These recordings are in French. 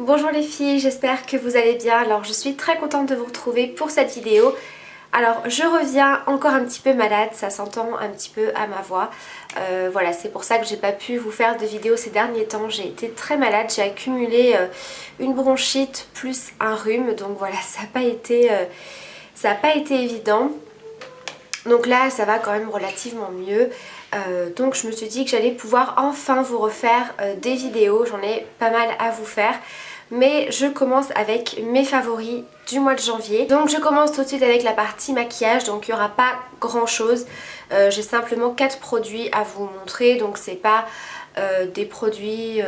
Bonjour les filles, j'espère que vous allez bien. Alors je suis très contente de vous retrouver pour cette vidéo. Alors je reviens encore un petit peu malade, ça s'entend un petit peu à ma voix. Voilà, c'est pour ça que j'ai pas pu vous faire de vidéo ces derniers temps. J'ai été très malade, j'ai accumulé une bronchite plus un rhume. Donc voilà, ça n'a pas été évident. Donc là ça va quand même relativement mieux. Donc je me suis dit que j'allais pouvoir enfin vous refaire des vidéos. J'en ai pas mal à vous faire. Mais je commence avec mes favoris du mois de janvier. Donc je commence tout de suite avec la partie maquillage. Donc il n'y aura pas grand chose. J'ai simplement 4 produits à vous montrer. Donc c'est pas des produits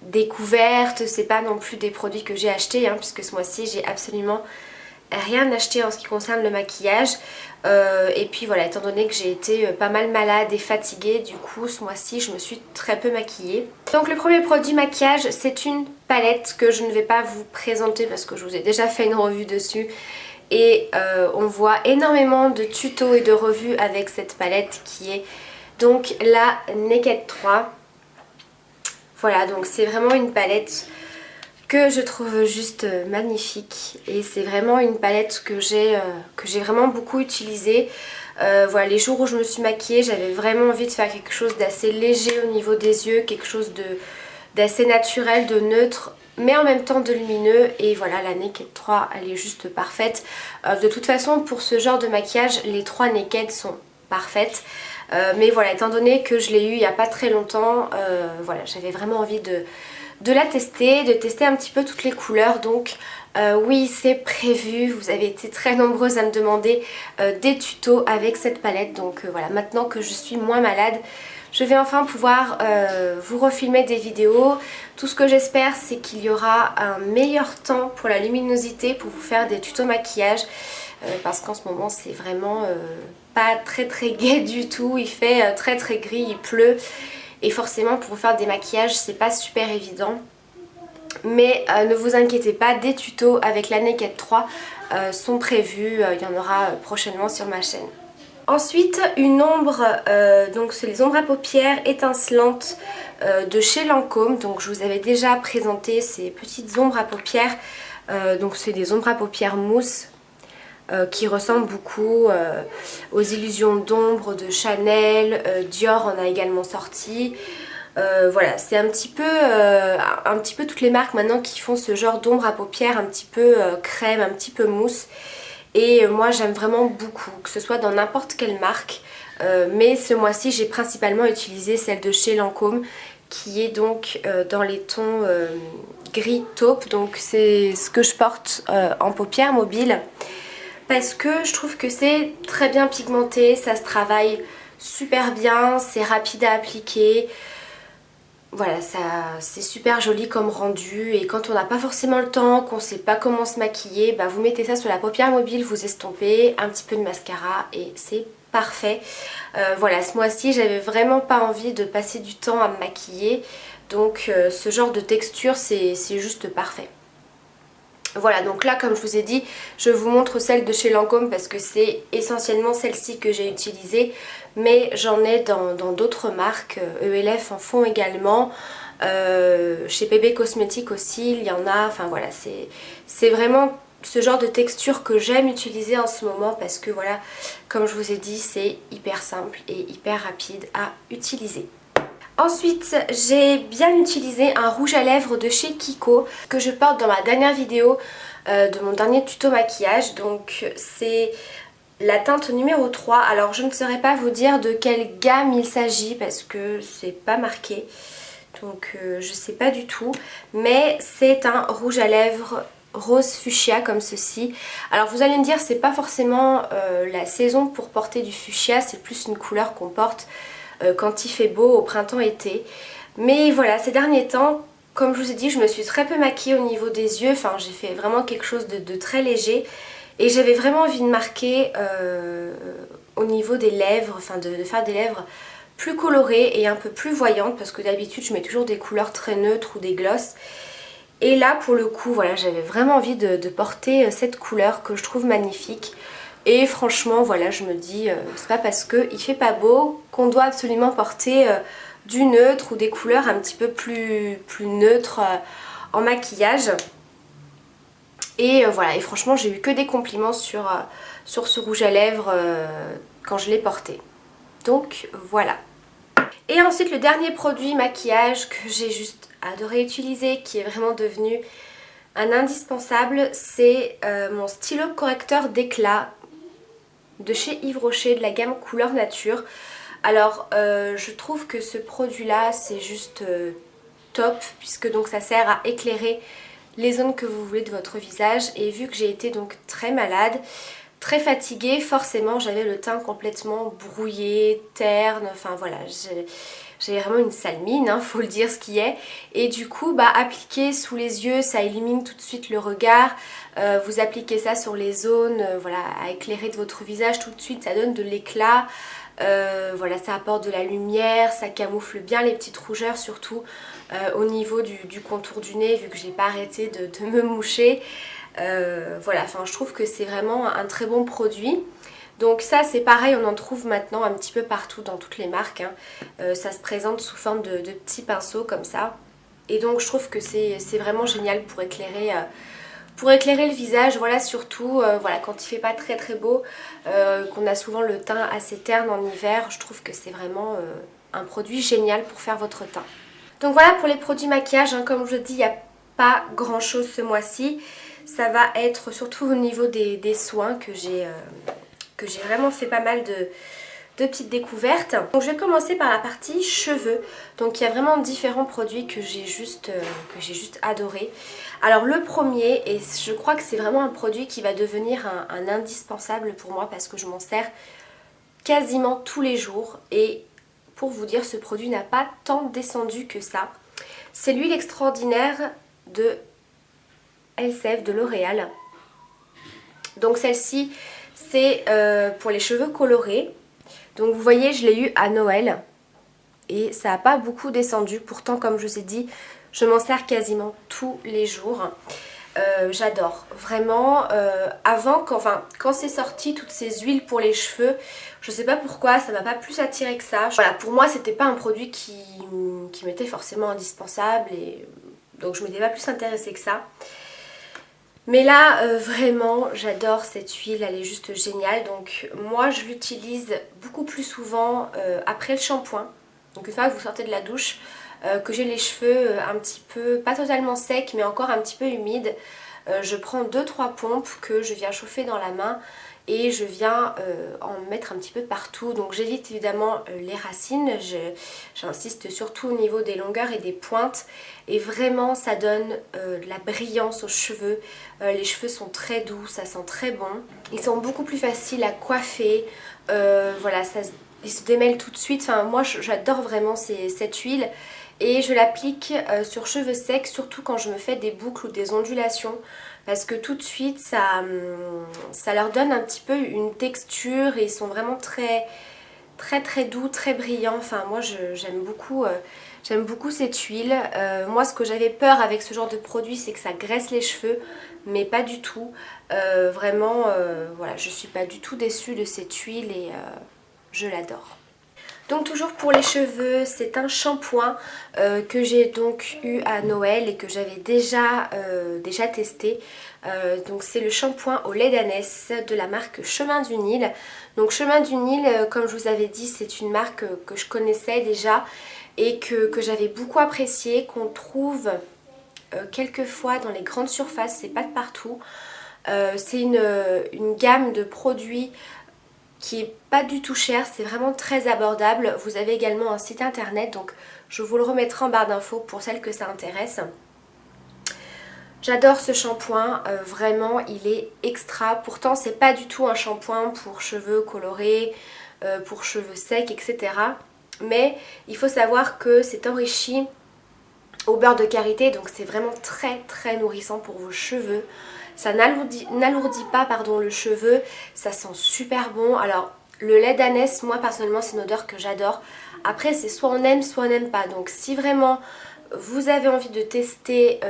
découvertes. C'est pas non plus des produits que j'ai achetés. Puisque ce mois-ci j'ai absolument rien acheté en ce qui concerne le maquillage. Et puis voilà, étant donné que j'ai été pas mal malade et fatiguée, du coup ce mois-ci je me suis très peu maquillée. Donc le premier produit maquillage, c'est une palette que je ne vais pas vous présenter parce que je vous ai déjà fait une revue dessus. Et on voit énormément de tutos et de revues avec cette palette qui est donc la Naked 3. Voilà, donc c'est vraiment une palette que je trouve juste magnifique, et c'est vraiment une palette que j'ai vraiment beaucoup utilisée. Voilà, les jours où je me suis maquillée, j'avais vraiment envie de faire quelque chose d'assez léger au niveau des yeux, quelque chose d'assez naturel, de neutre, mais en même temps de lumineux. Et voilà, la Naked 3 elle est juste parfaite. De toute façon pour ce genre de maquillage, les 3 Naked sont parfaites. Mais voilà, étant donné que je l'ai eu il n'y a pas très longtemps, voilà, j'avais vraiment envie de la tester, de tester un petit peu toutes les couleurs. Donc oui, c'est prévu, vous avez été très nombreuses à me demander des tutos avec cette palette. Donc voilà, maintenant que je suis moins malade, je vais enfin pouvoir vous refilmer des vidéos. Tout ce que j'espère, c'est qu'il y aura un meilleur temps pour la luminosité, pour vous faire des tutos maquillage. Parce qu'en ce moment c'est vraiment pas très gai du tout. Il fait très gris, il pleut. Et forcément pour vous faire des maquillages c'est pas super évident. Mais ne vous inquiétez pas, des tutos avec la Naked 3 sont prévus. Il y en aura prochainement sur ma chaîne. Ensuite une ombre, donc c'est les ombres à paupières étincelantes de chez Lancôme. Donc je vous avais déjà présenté ces petites ombres à paupières. Donc c'est des ombres à paupières mousse. Qui ressemblent beaucoup aux illusions d'ombre de Chanel. Dior en a également sorti. Voilà, c'est un petit peu toutes les marques maintenant qui font ce genre d'ombre à paupières un petit peu crème, un petit peu mousse. Et moi j'aime vraiment beaucoup, que ce soit dans n'importe quelle marque. Mais ce mois-ci j'ai principalement utilisé celle de chez Lancôme, qui est donc dans les tons gris taupe. Donc c'est ce que je porte en paupières mobiles. Parce que je trouve que c'est très bien pigmenté, ça se travaille super bien, c'est rapide à appliquer. Voilà, c'est super joli comme rendu, et quand on n'a pas forcément le temps, qu'on ne sait pas comment se maquiller, bah vous mettez ça sur la paupière mobile, vous estompez, un petit peu de mascara et c'est parfait. Voilà, ce mois-ci j'avais vraiment pas envie de passer du temps à me maquiller, donc ce genre de texture c'est juste parfait. Voilà, donc là comme je vous ai dit, je vous montre celle de chez Lancôme parce que c'est essentiellement celle-ci que j'ai utilisée. Mais j'en ai dans d'autres marques, ELF en font également, chez PB Cosmétiques aussi il y en a. Enfin voilà, c'est vraiment ce genre de texture que j'aime utiliser en ce moment parce que voilà, comme je vous ai dit, c'est hyper simple et hyper rapide à utiliser. Ensuite j'ai bien utilisé un rouge à lèvres de chez Kiko que je porte dans ma dernière vidéo de mon dernier tuto maquillage. Donc c'est la teinte numéro 3. Alors je ne saurais pas vous dire de quelle gamme il s'agit parce que c'est pas marqué. Donc je sais pas du tout. Mais c'est un rouge à lèvres rose fuchsia comme ceci. Alors vous allez me dire c'est pas forcément la saison pour porter du fuchsia, c'est plus une couleur qu'on porte quand il fait beau au printemps-été. Mais voilà, ces derniers temps, comme je vous ai dit, je me suis très peu maquillée au niveau des yeux. Enfin, j'ai fait vraiment quelque chose de très léger. Et j'avais vraiment envie de marquer au niveau des lèvres, enfin de faire des lèvres plus colorées et un peu plus voyantes. Parce que d'habitude, je mets toujours des couleurs très neutres ou des glosses. Et là, pour le coup, voilà, j'avais vraiment envie de porter cette couleur que je trouve magnifique. Et franchement voilà, je me dis c'est pas parce qu'il fait pas beau qu'on doit absolument porter du neutre ou des couleurs un petit peu plus neutres en maquillage. Et voilà, et franchement j'ai eu que des compliments sur ce rouge à lèvres quand je l'ai porté. Donc voilà. Et ensuite le dernier produit maquillage que j'ai juste adoré utiliser, qui est vraiment devenu un indispensable, c'est mon stylo correcteur d'éclat de chez Yves Rocher de la gamme Couleur Nature. Alors je trouve que ce produit là c'est juste top, puisque donc ça sert à éclairer les zones que vous voulez de votre visage. Et vu que j'ai été donc très malade, très fatiguée, forcément j'avais le teint complètement brouillé, terne, enfin voilà, j'avais vraiment une sale mine, hein, faut le dire ce qui est. Et du coup appliquer sous les yeux, ça illumine tout de suite le regard. Vous appliquez ça sur les zones voilà, à éclairer de votre visage, tout de suite ça donne de l'éclat. Voilà, ça apporte de la lumière, ça camoufle bien les petites rougeurs, surtout au niveau du contour du nez, vu que j'ai pas arrêté de me moucher. Voilà, enfin je trouve que c'est vraiment un très bon produit. Donc ça c'est pareil, on en trouve maintenant un petit peu partout dans toutes les marques, hein. Ça se présente sous forme de petits pinceaux comme ça. Et donc je trouve que c'est vraiment génial pour éclairer le visage, voilà, surtout voilà, quand il fait pas très très beau, qu'on a souvent le teint assez terne en hiver, je trouve que c'est vraiment un produit génial pour faire votre teint. Donc voilà pour les produits maquillage, hein, comme je dis, il n'y a pas grand chose ce mois-ci. Ça va être surtout au niveau des soins que j'ai vraiment fait pas mal de petites découvertes. Donc je vais commencer par la partie cheveux. Donc il y a vraiment différents produits que j'ai juste adoré. Alors le premier, et je crois que c'est vraiment un produit qui va devenir un indispensable pour moi, parce que je m'en sers quasiment tous les jours. Et pour vous dire, ce produit n'a pas tant descendu que ça. C'est l'huile extraordinaire de LCF de L'Oréal. Donc celle-ci c'est pour les cheveux colorés. Donc vous voyez, je l'ai eu à Noël et ça n'a pas beaucoup descendu. Pourtant, comme je vous ai dit, je m'en sers quasiment tous les jours. J'adore vraiment. Avant, quand c'est sorti toutes ces huiles pour les cheveux, je sais pas pourquoi, ça m'a pas plus attiré que ça. Voilà, pour moi c'était pas un produit qui m'était forcément indispensable, et donc je m'étais pas plus intéressée que ça. Mais là vraiment j'adore cette huile, elle est juste géniale. Donc moi je l'utilise beaucoup plus souvent après le shampoing. Donc une fois que vous sortez de la douche, que j'ai les cheveux un petit peu, pas totalement secs mais encore un petit peu humides, je prends 2-3 pompes que je viens chauffer dans la main et je viens en mettre un petit peu partout. Donc j'évite évidemment les racines, j'insiste surtout au niveau des longueurs et des pointes, et vraiment ça donne de la brillance aux cheveux. Les cheveux sont très doux, ça sent très bon, ils sont beaucoup plus faciles à coiffer, voilà, ils se démêlent tout de suite. Enfin moi j'adore vraiment cette huile. Et je l'applique sur cheveux secs, surtout quand je me fais des boucles ou des ondulations, parce que tout de suite ça leur donne un petit peu une texture et ils sont vraiment très très très doux, très brillants. Enfin moi j'aime beaucoup cette huile. Moi ce que j'avais peur avec ce genre de produit, c'est que ça graisse les cheveux, mais pas du tout. Vraiment voilà, je suis pas du tout déçue de cette huile et je l'adore. Donc toujours pour les cheveux, c'est un shampoing que j'ai donc eu à Noël et que j'avais déjà testé. Donc c'est le shampoing au lait d'ânesse de la marque Chemin du Nil. Donc Chemin du Nil, comme je vous avais dit, c'est une marque que je connaissais déjà et que j'avais beaucoup appréciée, qu'on trouve quelquefois dans les grandes surfaces, c'est pas de partout. C'est une gamme de produits qui est pas du tout cher, c'est vraiment très abordable. Vous avez également un site internet, donc je vous le remettrai en barre d'infos pour celles que ça intéresse. J'adore ce shampoing, vraiment il est extra. Pourtant c'est pas du tout un shampoing pour cheveux colorés, pour cheveux secs, etc. Mais il faut savoir que c'est enrichi au beurre de karité, donc c'est vraiment très très nourrissant pour vos cheveux. Ça n'alourdit pas le cheveu, ça sent super bon. Alors le lait d'ânesse, moi personnellement c'est une odeur que j'adore. Après c'est soit on aime soit on n'aime pas. Donc si vraiment vous avez envie de tester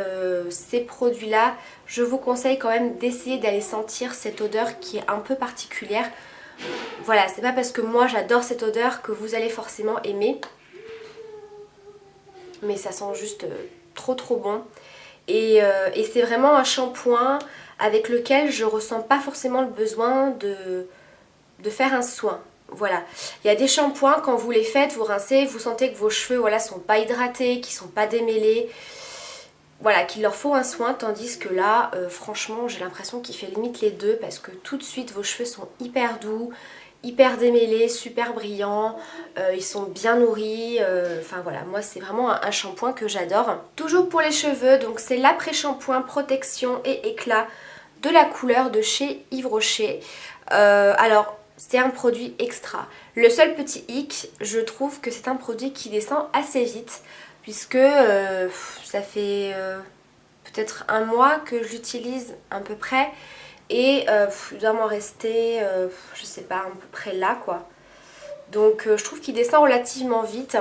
ces produits là, je vous conseille quand même d'essayer d'aller sentir cette odeur qui est un peu particulière. Voilà, c'est pas parce que moi j'adore cette odeur que vous allez forcément aimer. Mais ça sent juste trop trop bon. Et c'est vraiment un shampoing avec lequel je ressens pas forcément le besoin de faire un soin. Voilà, il y a des shampoings, quand vous les faites, vous rincez, vous sentez que vos cheveux voilà, sont pas hydratés, qu'ils sont pas démêlés, voilà, qu'il leur faut un soin, tandis que là, franchement, j'ai l'impression qu'il fait limite les deux parce que tout de suite, vos cheveux sont hyper doux, hyper démêlés, super brillants, ils sont bien nourris, enfin voilà, moi c'est vraiment un shampoing que j'adore. Toujours pour les cheveux, donc c'est l'après-shampoing protection et éclat de la couleur de chez Yves Rocher. Alors, c'est un produit extra. Le seul petit hic, je trouve que c'est un produit qui descend assez vite puisque ça fait peut-être un mois que je l'utilise à peu près et il doit m'en rester, je sais pas, à peu près là quoi. Donc je trouve qu'il descend relativement vite.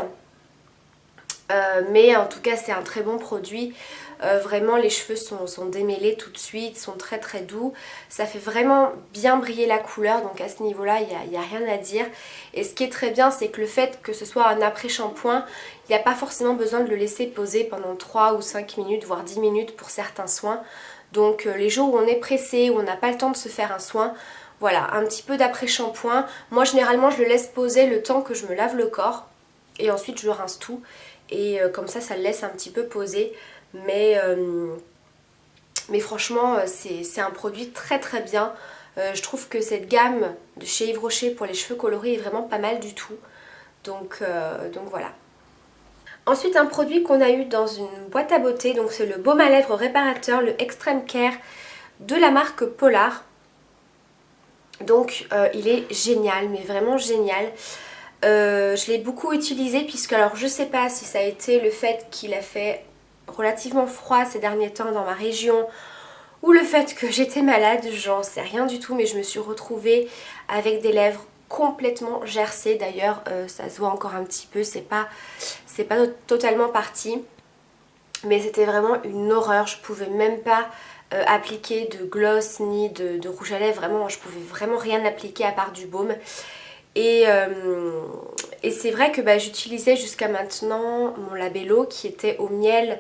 Mais en tout cas c'est un très bon produit. Vraiment les cheveux sont démêlés tout de suite, sont très très doux, ça fait vraiment bien briller la couleur, donc à ce niveau là il n'y a rien à dire. Et ce qui est très bien, c'est que le fait que ce soit un après shampoing, il n'y a pas forcément besoin de le laisser poser pendant 3 ou 5 minutes voire 10 minutes pour certains soins. Donc les jours où on est pressé, où on n'a pas le temps de se faire un soin, voilà, un petit peu d'après shampoing. Moi généralement je le laisse poser le temps que je me lave le corps et ensuite je rince tout. Et comme ça le laisse un petit peu poser. Mais franchement c'est un produit très très bien. Je trouve que cette gamme de chez Yves Rocher pour les cheveux colorés est vraiment pas mal du tout. Donc voilà. Ensuite un produit qu'on a eu dans une boîte à beauté, donc c'est le baume à lèvres réparateur, le Extreme Care de la marque Polar. Donc il est génial, mais vraiment génial. Je l'ai beaucoup utilisé puisque alors je sais pas si ça a été le fait qu'il a fait relativement froid ces derniers temps dans ma région ou le fait que j'étais malade, j'en sais rien du tout, mais je me suis retrouvée avec des lèvres complètement gercées. D'ailleurs ça se voit encore un petit peu, c'est pas totalement parti, mais c'était vraiment une horreur. Je pouvais même pas appliquer de gloss ni de rouge à lèvres, vraiment je pouvais vraiment rien appliquer à part du baume. Et c'est vrai que j'utilisais jusqu'à maintenant mon Labello qui était au miel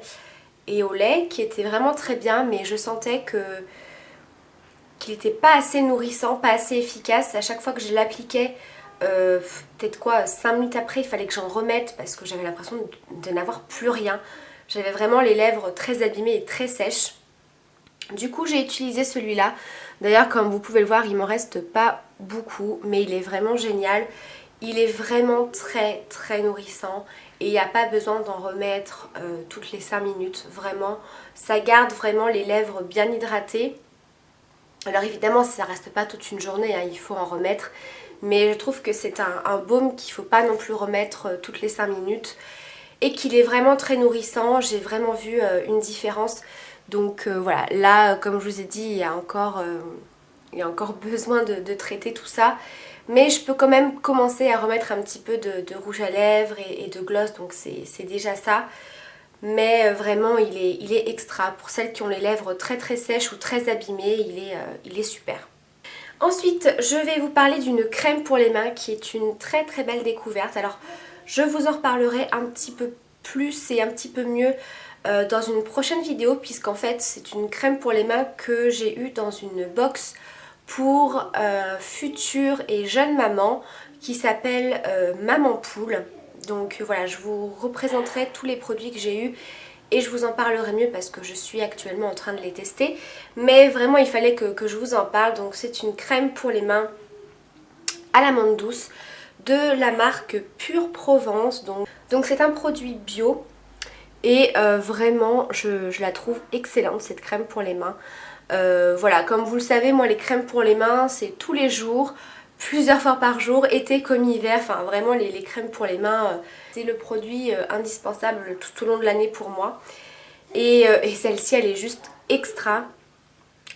et au lait, qui était vraiment très bien, mais je sentais qu'il n'était pas assez nourrissant, pas assez efficace. À chaque fois que je l'appliquais, peut-être quoi, 5 minutes après, il fallait que j'en remette parce que j'avais l'impression de n'avoir plus rien. J'avais vraiment les lèvres très abîmées et très sèches. Du coup j'ai utilisé celui-là. D'ailleurs comme vous pouvez le voir, il m'en reste pas beaucoup, mais il est vraiment génial. Il est vraiment très très nourrissant et il n'y a pas besoin d'en remettre toutes les 5 minutes. Vraiment, ça garde vraiment les lèvres bien hydratées. Alors évidemment ça reste pas toute une journée, hein, il faut en remettre. Mais je trouve que c'est un baume qu'il ne faut pas non plus remettre toutes les 5 minutes. Et qu'il est vraiment très nourrissant, j'ai vraiment vu une différence. Donc voilà, là comme je vous ai dit, il y a encore besoin de traiter tout ça. Mais je peux quand même commencer à remettre un petit peu de rouge à lèvres et de gloss, donc c'est déjà ça. Mais vraiment il est extra. Pour celles qui ont les lèvres très très sèches ou très abîmées, il est super. Ensuite je vais vous parler d'une crème pour les mains qui est une très très belle découverte. Alors je vous en reparlerai un petit peu plus et un petit peu mieux dans une prochaine vidéo, puisqu'en fait c'est une crème pour les mains que j'ai eue dans une box pour futures et jeunes mamans qui s'appelle Maman Poule. Donc voilà, je vous représenterai tous les produits que j'ai eus et je vous en parlerai mieux parce que je suis actuellement en train de les tester. Mais vraiment il fallait que je vous en parle. Donc c'est une crème pour les mains à l'amande douce de la marque Pure Provence. Donc c'est un produit bio et vraiment je la trouve excellente cette crème pour les mains. Voilà, comme vous le savez, moi les crèmes pour les mains c'est tous les jours, plusieurs fois par jour, été comme hiver. Enfin vraiment les crèmes pour les mains c'est le produit indispensable tout au long de l'année pour moi. Et celle-ci elle est juste extra.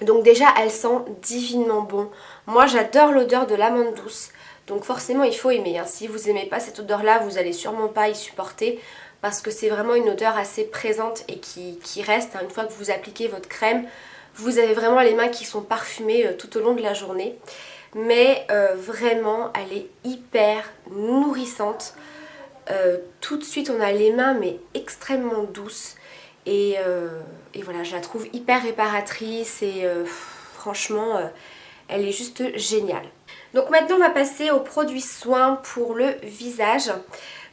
Donc déjà elle sent divinement bon. Moi j'adore l'odeur de l'amande douce. Donc forcément il faut aimer, hein. Si vous n'aimez pas cette odeur là, vous allez sûrement pas y supporter. Parce que c'est vraiment une odeur assez présente et qui reste, hein. Une fois que vous appliquez votre crème, vous avez vraiment les mains qui sont parfumées tout au long de la journée. Mais vraiment elle est hyper nourrissante. Tout de suite on a les mains mais extrêmement douces. Et et voilà, je la trouve hyper réparatrice et franchement elle est juste géniale. Donc maintenant on va passer aux produits soins pour le visage.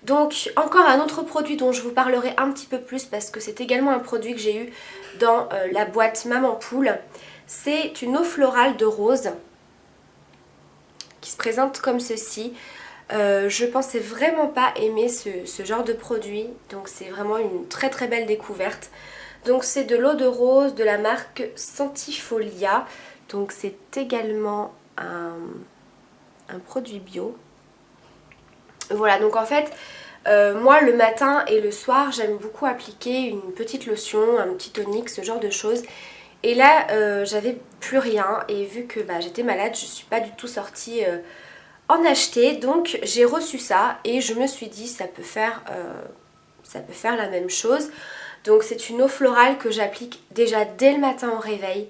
Donc encore un autre produit dont je vous parlerai un petit peu plus parce que c'est également un produit que j'ai eu dans la boîte Maman Poule. C'est une eau florale de rose qui se présente comme ceci. Je pensais vraiment pas aimer ce genre de produit, donc c'est vraiment une très très belle découverte. Donc c'est de l'eau de rose de la marque Santifolia, donc c'est également un produit bio. Voilà, donc en fait moi le matin et le soir j'aime beaucoup appliquer une petite lotion, un petit tonique, ce genre de choses. Et là j'avais plus rien et vu que j'étais malade, je suis pas du tout sortie en acheter, donc j'ai reçu ça et je me suis dit ça peut faire la même chose. Donc c'est une eau florale que j'applique déjà dès le matin au réveil.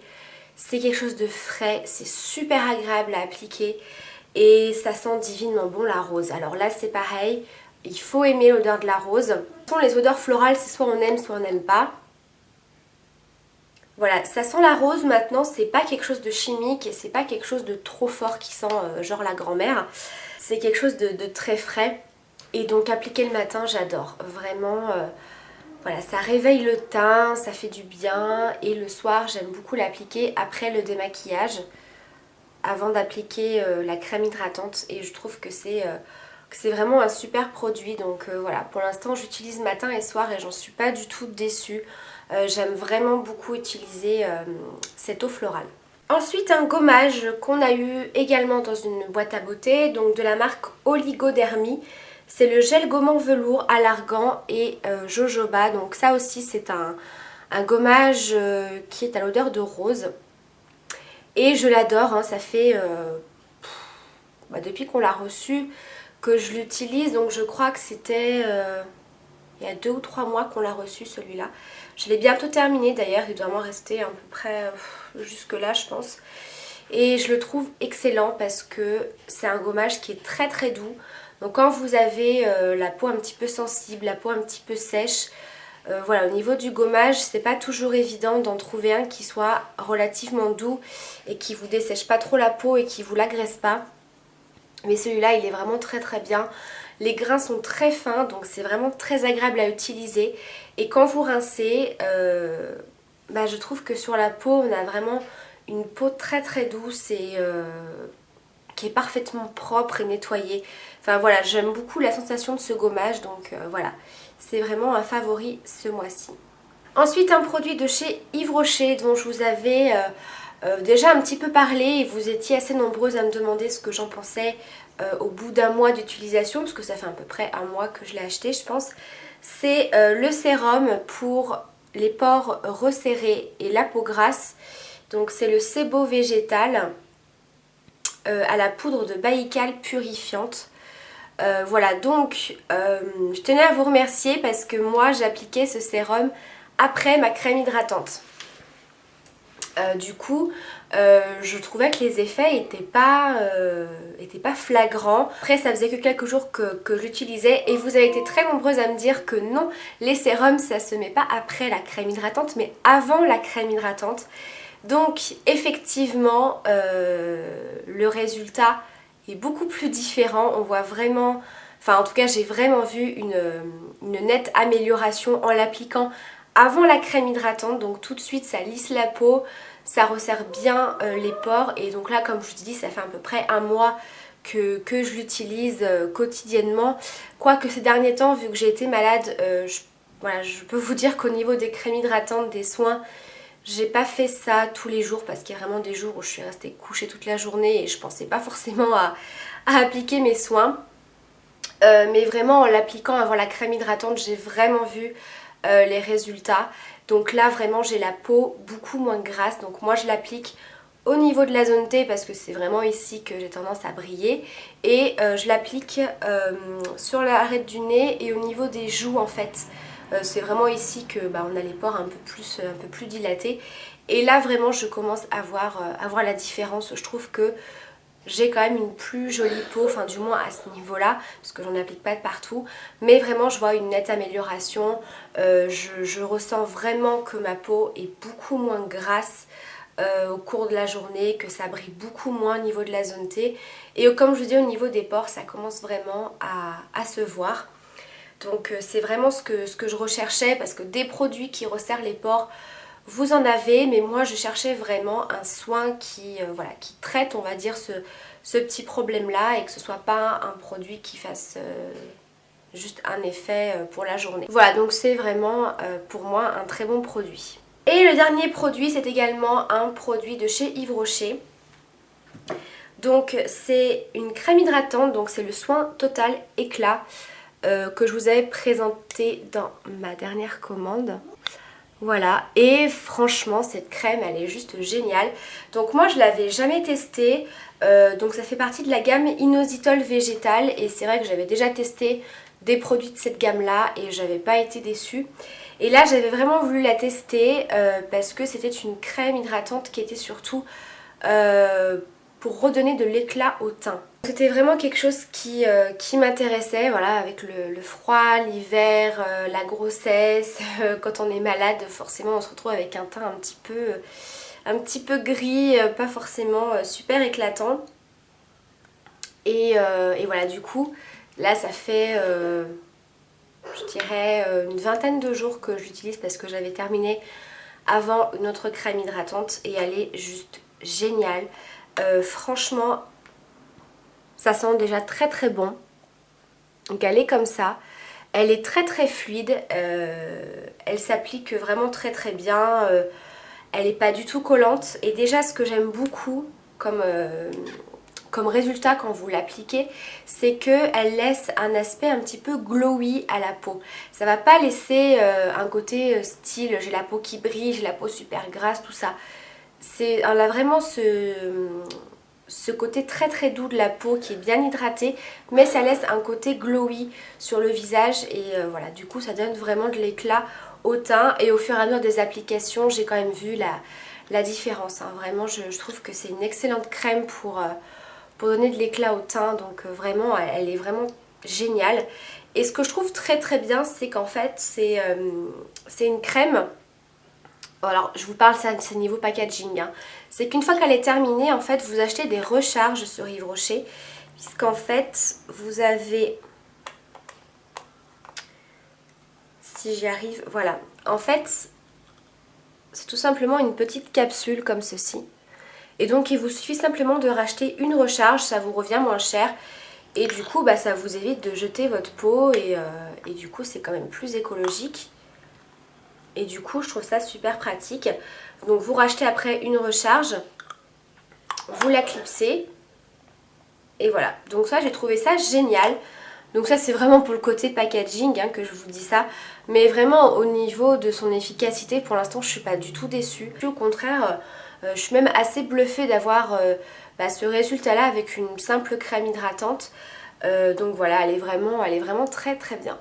C'est quelque chose de frais, c'est super agréable à appliquer et ça sent divinement bon la rose. Alors là c'est pareil, il faut aimer l'odeur de la rose. Les odeurs florales c'est soit on aime soit on n'aime pas. Voilà, ça sent la rose maintenant, c'est pas quelque chose de chimique et c'est pas quelque chose de trop fort qui sent genre la grand-mère. C'est quelque chose de très frais et donc appliquer le matin j'adore. Vraiment, voilà, ça réveille le teint, ça fait du bien et le soir j'aime beaucoup l'appliquer après le démaquillage avant d'appliquer la crème hydratante et je trouve que c'est vraiment un super produit. Donc voilà, pour l'instant j'utilise matin et soir et j'en suis pas du tout déçue. J'aime vraiment beaucoup utiliser cette eau florale. Ensuite un gommage qu'on a eu également dans une boîte à beauté, donc de la marque Oligodermie. C'est le gel gommant velours à l'argan et jojoba. Donc ça aussi c'est un gommage qui est à l'odeur de rose. Et je l'adore, hein, ça fait depuis qu'on l'a reçu que je l'utilise. Donc je crois que c'était il y a 2 ou 3 mois qu'on l'a reçu celui-là. Je l'ai bientôt terminé d'ailleurs, il doit m'en rester à peu près jusque là je pense. Et je le trouve excellent parce que c'est un gommage qui est très très doux. Donc quand vous avez la peau un petit peu sensible, la peau un petit peu sèche, voilà, au niveau du gommage c'est pas toujours évident d'en trouver un qui soit relativement doux et qui vous dessèche pas trop la peau et qui vous l'agresse pas. Mais celui-là il est vraiment très très bien. Les grains sont très fins donc c'est vraiment très agréable à utiliser. Et quand vous rincez, je trouve que sur la peau on a vraiment une peau très très douce et qui est parfaitement propre et nettoyée. Enfin voilà, j'aime beaucoup la sensation de ce gommage donc voilà, c'est vraiment un favori ce mois-ci. Ensuite un produit de chez Yves Rocher dont je vous avais déjà un petit peu parlé et vous étiez assez nombreuses à me demander ce que j'en pensais au bout d'un mois d'utilisation, parce que ça fait à peu près un mois que je l'ai acheté je pense. C'est le sérum pour les pores resserrés et la peau grasse. Donc c'est le Sebo végétal à la poudre de baïkal purifiante. Voilà, donc je tenais à vous remercier parce que moi j'appliquais ce sérum après ma crème hydratante. Du coup je trouvais que les effets étaient pas flagrants. Après ça faisait que quelques jours que j'utilisais et vous avez été très nombreuses à me dire que non, les sérums ça se met pas après la crème hydratante mais avant la crème hydratante. Donc effectivement le résultat est beaucoup plus différent. On voit vraiment, enfin en tout cas j'ai vraiment vu une nette amélioration en l'appliquant avant la crème hydratante. Donc tout de suite ça lisse la peau, ça resserre bien les pores et donc là comme je vous dis ça fait à peu près un mois que je l'utilise quotidiennement. Quoique ces derniers temps vu que j'ai été malade, je peux vous dire qu'au niveau des crèmes hydratantes, des soins, j'ai pas fait ça tous les jours parce qu'il y a vraiment des jours où je suis restée couchée toute la journée et je pensais pas forcément à appliquer mes soins. Mais vraiment en l'appliquant avant la crème hydratante j'ai vraiment vu les résultats. Donc là vraiment j'ai la peau beaucoup moins grasse, donc moi je l'applique au niveau de la zone T parce que c'est vraiment ici que j'ai tendance à briller. Et je l'applique sur l'arête du nez et au niveau des joues en fait. C'est vraiment ici que on a les pores un peu plus dilatés. Et là vraiment je commence à voir la différence. Je trouve que j'ai quand même une plus jolie peau, enfin du moins à ce niveau-là, parce que j'en applique pas de partout. Mais vraiment je vois une nette amélioration, je ressens vraiment que ma peau est beaucoup moins grasse au cours de la journée, que ça brille beaucoup moins au niveau de la zone T. Et comme je vous dis, au niveau des pores, ça commence vraiment à se voir. Donc c'est vraiment ce que je recherchais, parce que des produits qui resserrent les pores, vous en avez, mais moi je cherchais vraiment un soin qui, voilà, qui traite, on va dire, ce petit problème là, et que ce soit pas un produit qui fasse juste un effet pour la journée. Voilà, donc c'est vraiment pour moi un très bon produit. Et le dernier produit, c'est également un produit de chez Yves Rocher. Donc c'est une crème hydratante, donc c'est le Soin Total Éclat que je vous avais présenté dans ma dernière commande. Voilà, et franchement cette crème elle est juste géniale. Donc moi je l'avais jamais testée, donc ça fait partie de la gamme Inositol Végétal, et c'est vrai que j'avais déjà testé des produits de cette gamme là et j'avais pas été déçue. Et là j'avais vraiment voulu la tester parce que c'était une crème hydratante qui était surtout pour redonner de l'éclat au teint. C'était vraiment quelque chose qui m'intéressait, voilà, avec le froid, l'hiver, la grossesse, quand on est malade forcément on se retrouve avec un teint un petit peu gris, pas forcément super éclatant. Et voilà, du coup là ça fait je dirais une vingtaine de jours que je l'utilise, parce que j'avais terminé avant une autre crème hydratante et elle est juste géniale. Franchement ça sent déjà très très bon. Donc elle est comme ça, elle est très très fluide, elle s'applique vraiment très très bien, elle n'est pas du tout collante. Et déjà ce que j'aime beaucoup comme résultat quand vous l'appliquez, c'est qu'elle laisse un aspect un petit peu glowy à la peau. Ça va pas laisser un côté style j'ai la peau qui brille, j'ai la peau super grasse, tout ça. Elle a vraiment ce côté très très doux de la peau qui est bien hydratée, mais ça laisse un côté glowy sur le visage, et voilà, du coup ça donne vraiment de l'éclat au teint. Et au fur et à mesure des applications j'ai quand même vu la différence, hein. Vraiment je trouve que c'est une excellente crème pour donner de l'éclat au teint, donc vraiment elle est vraiment géniale. Et ce que je trouve très très bien, c'est qu'en fait c'est une crème. Alors je vous parle, ça c'est niveau packaging, hein. C'est qu'une fois qu'elle est terminée, en fait vous achetez des recharges sur Yves Rocher, puisqu'en fait vous avez, si j'y arrive, voilà, en fait c'est tout simplement une petite capsule comme ceci, et donc il vous suffit simplement de racheter une recharge, ça vous revient moins cher, et du coup bah, ça vous évite de jeter votre peau, et du coup c'est quand même plus écologique. Et du coup je trouve ça super pratique. Donc vous rachetez après une recharge, vous la clipsez, et voilà. Donc ça j'ai trouvé ça génial. Donc ça c'est vraiment pour le côté packaging, hein, que je vous dis ça. Mais vraiment au niveau de son efficacité, pour l'instant je suis pas du tout déçue. Au contraire, je suis même assez bluffée d'avoir ce résultat là avec une simple crème hydratante. Donc voilà, elle est vraiment très très bien.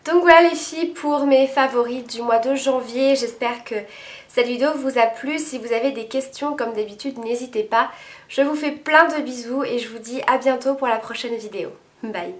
Donc voilà les filles pour mes favoris du mois de janvier. J'espère que cette vidéo vous a plu. Si vous avez des questions comme d'habitude, n'hésitez pas. Je vous fais plein de bisous et je vous dis à bientôt pour la prochaine vidéo. Bye.